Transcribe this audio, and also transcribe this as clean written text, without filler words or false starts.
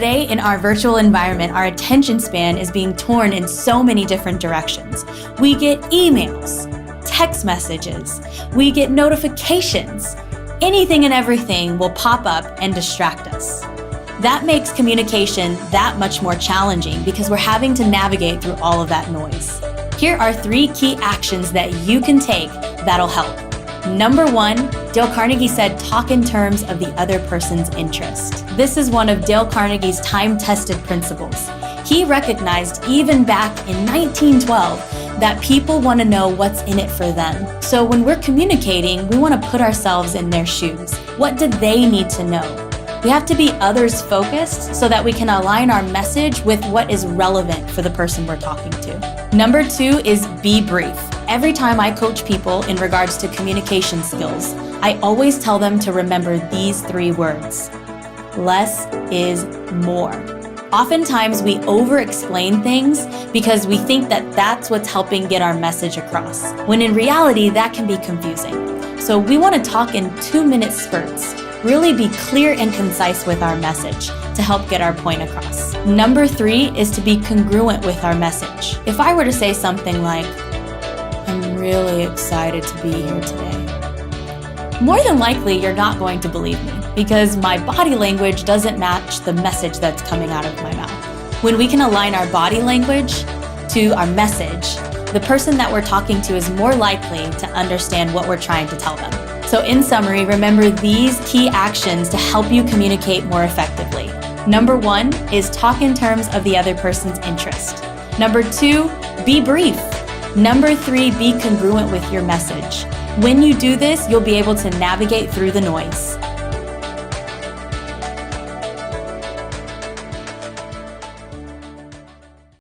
Today, in our virtual environment, our attention span is being torn in so many different directions. We get emails, text messages, we get notifications. Anything and everything will pop up and distract us. That makes communication that much more challenging because we're having to navigate through all of that noise. Here are 3 key actions that you can take that'll help. Number 1, Dale Carnegie said, talk in terms of the other person's interest. This is one of Dale Carnegie's time-tested principles. He recognized even back in 1912 that people want to know what's in it for them. So when we're communicating, we want to put ourselves in their shoes. What do they need to know? We have to be others focused so that we can align our message with what is relevant for the person we're talking to. Number 2 is be brief. Every time I coach people in regards to communication skills, I always tell them to remember these 3 words. Less is more. Oftentimes we over-explain things because we think that that's what's helping get our message across, when in reality that can be confusing. So we want to talk in 2-minute spurts. Really be clear and concise with our message to help get our point across. Number 3 is to be congruent with our message. If I were to say something like, I'm really excited to be here today, more than likely you're not going to believe me because my body language doesn't match the message that's coming out of my mouth. When we can align our body language to our message, the person that we're talking to is more likely to understand what we're trying to tell them. So in summary, remember these key actions to help you communicate more effectively. Number 1 is talk in terms of the other person's interest. Number 2, be brief. Number 3, be congruent with your message. When you do this, you'll be able to navigate through the noise.